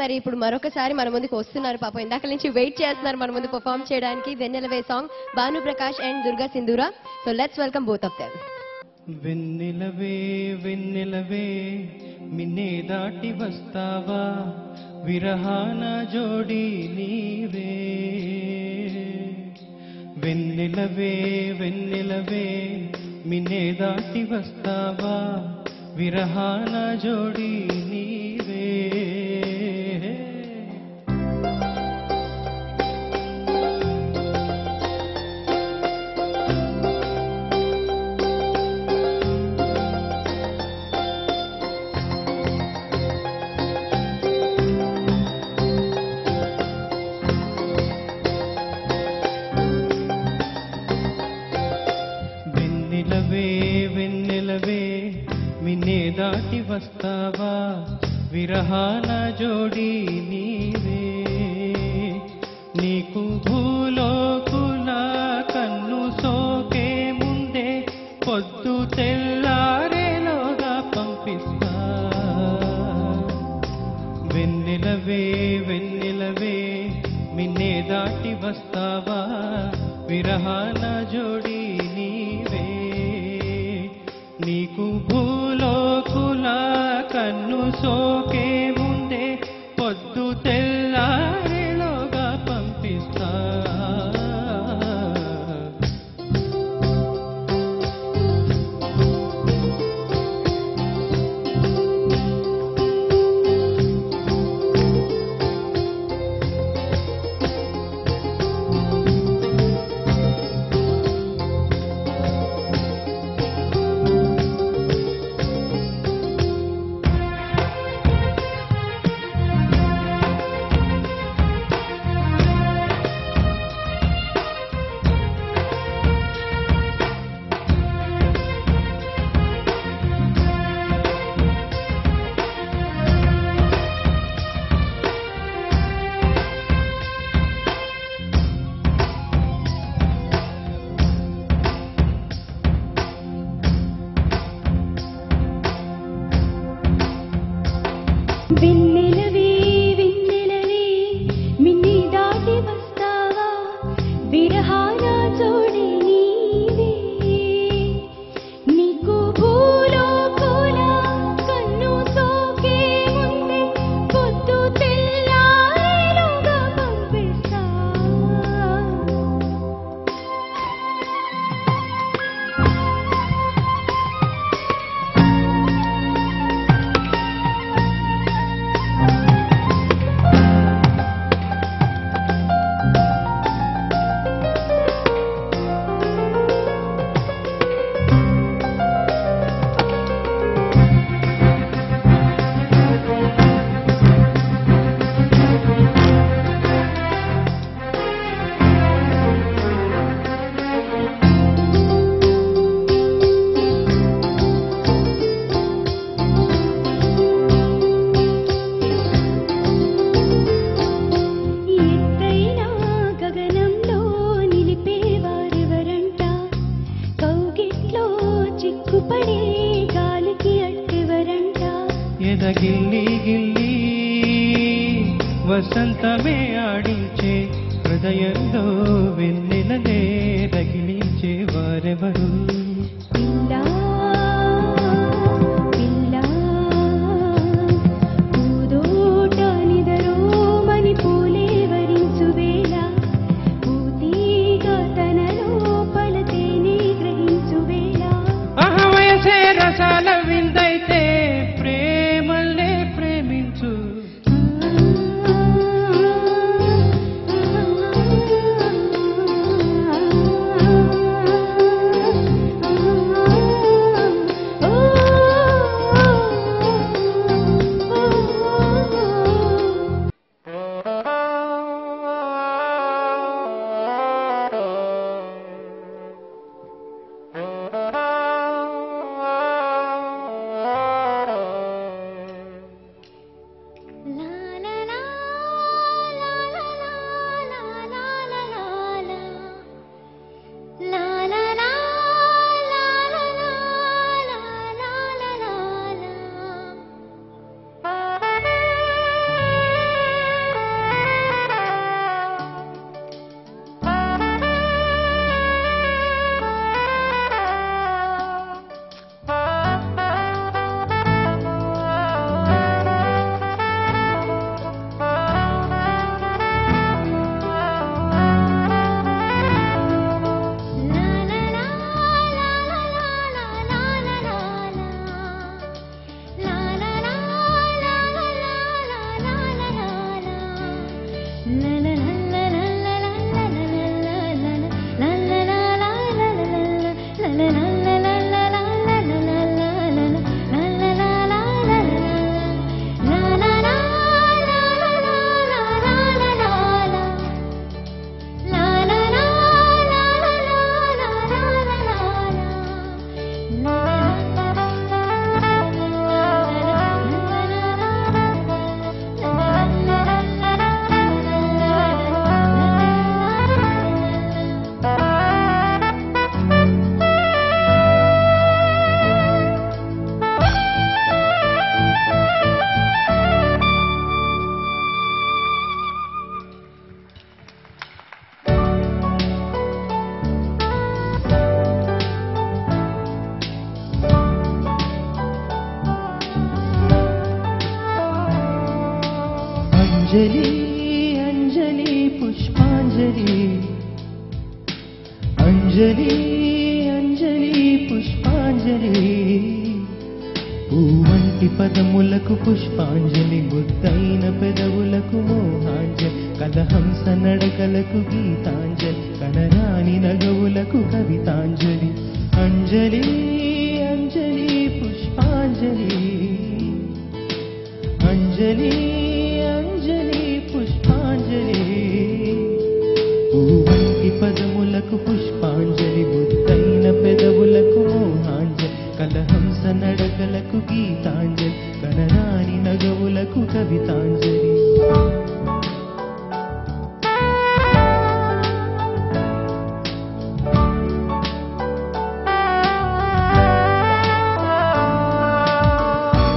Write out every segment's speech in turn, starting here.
మరి ఇప్పుడు మరొకసారి మన ముందుకు వస్తున్నారు. పాపం ఇందాక నుంచి వెయిట్ చేస్తున్నారు మన ముందు పర్ఫామ్ చేయడానికి. వెన్నెలవే song Bhanu Prakash and Durga Sindhura. So let's welcome both of them. వెన్నెలవే వెన్నెలవే మిన్నే దాటి వస్తావా, విరహాన జోడి నీవే. వెన్నెలవే వెన్నెలవే మిన్నే దాటి వస్తావా, విరహాన జోడి నీవే. వెన్నెలవే వెన్నెలవే మిన్నే దాటి వస్తావా, విరహాన జోడి నీవే. నీకు భూలోకుల కన్ను సోకే ముందే పొద్దు తెల్లారేలోగా పంపిస్తా. వెన్నెలవే వెన్నెలవే మిన్నే దాటి వస్తావా, విరహాన జోడి నీవే. నీకు భూలోకుల కన్ను సోకే ముందే పొద్దు తెల్లారేలోగా పంపిస్తా. వెన్నెలవే వెన్నెలవే మిన్నే దాటి వస్తావా, విరహాన జోడి నీవే. నీకు భూలోకుల కన్ను సోకే ముందే పొద్దు తెల్లారేలోగా పంపిస్తా. ఎదగిల్లి గిల్లి వసంతమే ఆడించే హృదయంలో వెన్నెలనే రగిలించే వారెవరు. పిల్లా పిల్లా పూదోట నిదరోమని పూలే వరించు వేళ, పూతీగా తన లోపల తేనె గ్రహించు వేళ. వయసే రసాల విందైతే ప్రేమలే ప్రేమించు. అంజలి అంజలి పుష్పాంజలి అంజలి అంజలి పుష్పాంజలి పూవంటి పదములకు పుష్పాంజలి ముద్దైన పెదవులకు మోహాంజలి కలహంస నడకలకు గీతాంజలి కనరాని నగవులకు కవితాంజలి అంజలి అంజలి పుష్పాంజలి అంజలి అంజలి పుష్పాంజలి పూవంటి పదములకు పుష్పాంజలి ముద్దైన పెదవులకు మోహాంజలి కలహంస నడకలకు గీతాంజలి కనరాని నగవులకు కవితాంజలి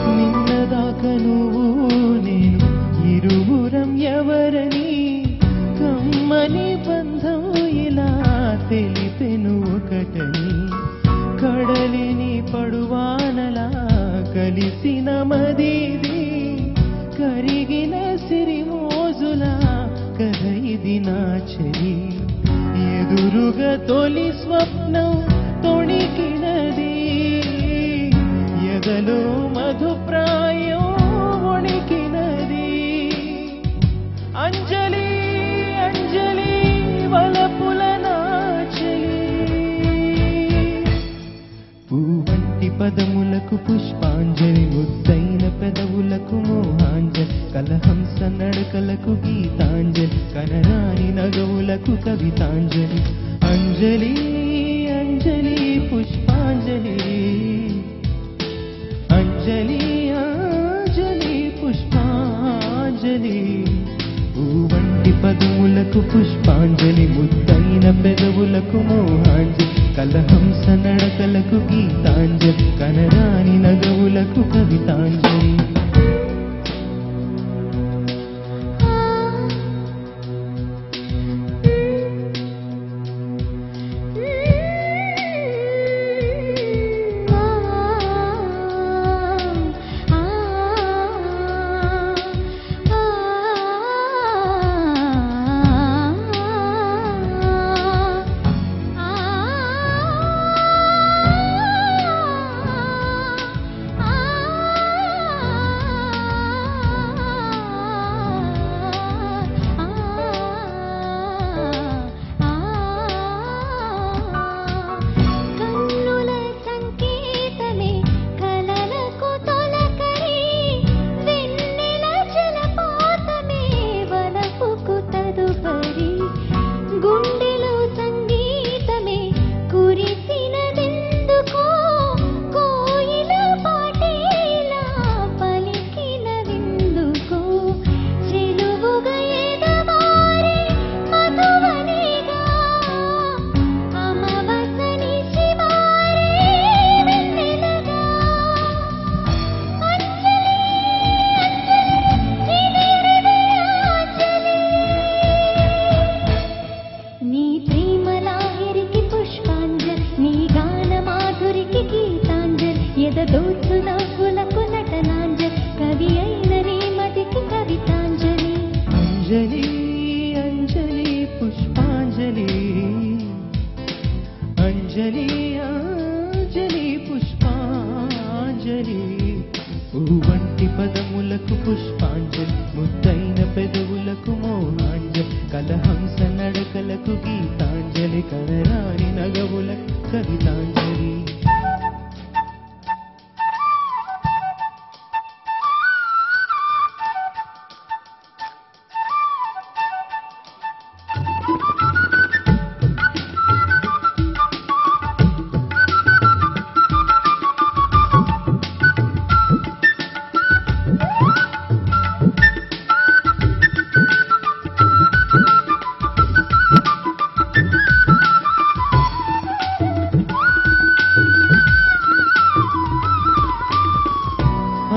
నిన్నదాకా నువ్వు నేను ఇరువురం ఎవరని కమ్మని బంధం ఇలా తెలిపెను ఒకటని కడలిని పడువానలా కలిసిన మదిది కరిగిన సిరిమోజులా కథ ఇది నా చెలి ఎదురుగా తొలి స్వప్నం తొణికినది ఎదలో మధుప్రాయం వణికినది అంజలి అంజలి వలపుల నాచలి పూవంటి పదములకు పుష్పాంజలి ముద్దైన పెదవులకు మోహాంజలి కలహంస నడకలకు గీతాంజలి కనరాని నగవులకు కవితాంజలి అంజలి అంజలి పుష్పాంజలి అంజలి అంజలి పుష్పాంజలి పూవంటి పదములకు పుష్పాంజలి ముద్దైన పెదవులకు మోహాంజలి కలహంస నడకలకు గీతాంజలి కనరాని నగవులకు కవితాంజలి అంజలి అంజలి పుష్పాంజలి అంజలి అంజలి పుష్పాంజలి పూవంటి పదములకు పుష్పాంజలి ముద్దైన పెదవులకు మోహాంజలి కలహంస నడకలకు గీతాంజలి కనరాని నగవులకు కవితాంజలి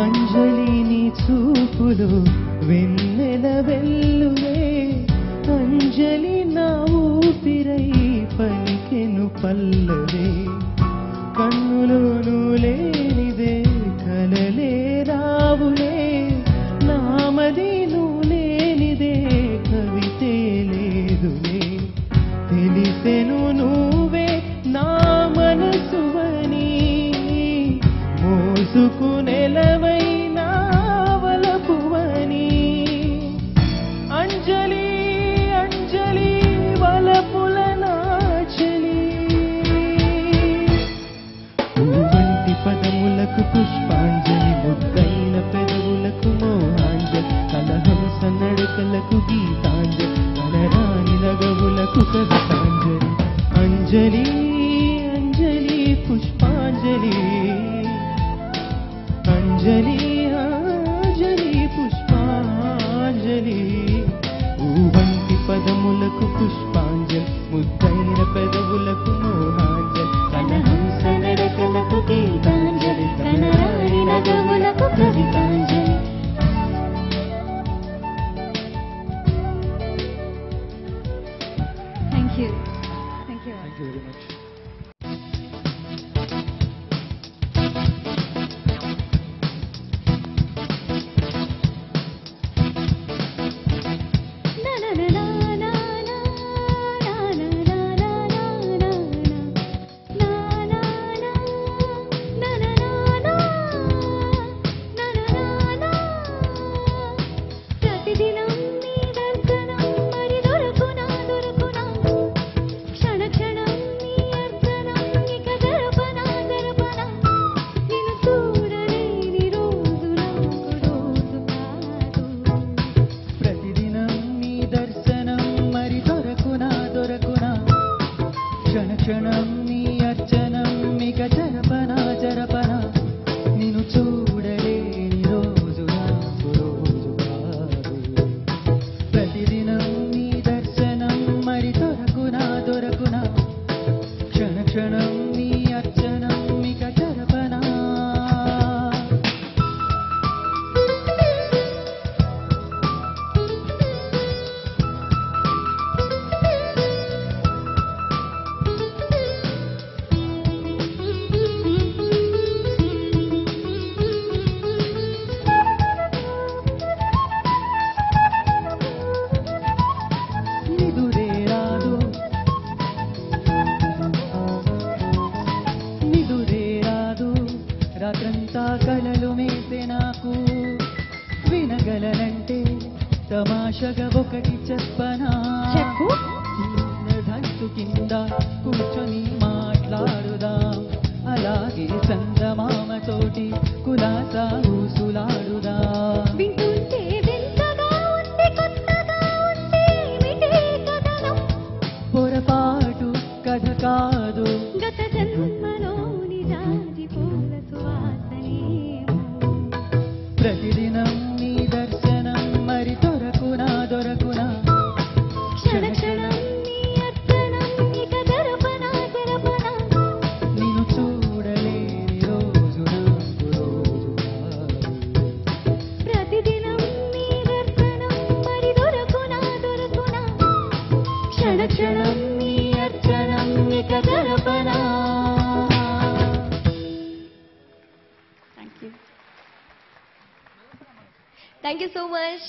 అంజలి నీ చూపులు వెన్నెల వెల్లువే అంజలి నా ఊపిరై పలికెను పల్లవే కన్నులోను లేనిదే కలలే రావులే నామది నువ్వు లేని తెలుసుకునేలవైనా వలపువని అంజలి అంజలి వలపుల నాచలి వంటి పదములకు పుష్పాంజలి ముద్దైన పెదవులకు మోహాంజలి కలహంస నడకలకు గీతాంజలి కనరాని నగవులకు కవితాంజలి అంజలి అంజలి పుష్పాంజలి అంజలి అంజలి పుష్పాంజలి వంటి పదములకు పుష్పాంజలి ముద్దైన పెదవులకు మోహాంజలి కలహంస నడకలకు Gitanjali కనరాని నగవులకు కవితాంజలి. Thank you. Thank you. Thank you very much. Na na na na na na na na na na na na na na na. ప్రతిదినం నీ దర్శనం మరి దొరకునా దొరకునా క్షణ క్షణం నీ అర్చనం ఇక జరపనా జరపనా నిన్ను చూడలేని రోజు నాకు రోజు కాదు. ప్రతిదినం నీ దర్శనం మరి దొరకునా దొరకునా క్షణ క్షణం నీ అర్చనం మిక జరపనా జరపనా నిన్ను చూడలేని రోజు నాకు రోజు కాదు. ప్రతిదినం నీ దర్శనం మరి దొరకునా దొరకునా క్షణ క్షణం నీ అర్చనం మిక జరపనా. నిదురే రాదు నిదురే రాదు రాత్రంతా కలలు మేసే నాకు వినగలనంటే తమాషగా ఒకటి చెప్పనా చెప్పు. ధైసు కింద కూర్చొని మాట్లాడుదాం అలాగే చందమామతోటి కులాసా ఊసులాడుదాం. వింటుంటే వింతగా ఉంది కొత్తగా ఉంది ఏమిటే కథనం పొరపాటు కథ కాదు గత జన్మలోని జాజి పూల సువాసనేమో. ప్రతిదినం నీ దర్శనం మరి దొరకునా దొరకునా క్షణ క్షణం నీ అర్చనం ఇక జరపనా జరపనా నిన్ను చూడలేని రోజు నాకు రోజు కాదు. ప్రతిదినం నీ దర్శనం మరి దొరకునా దొరకునా క్షణ క్షణం నీ అర్చనం ఇక జరపనా. Thank you so much.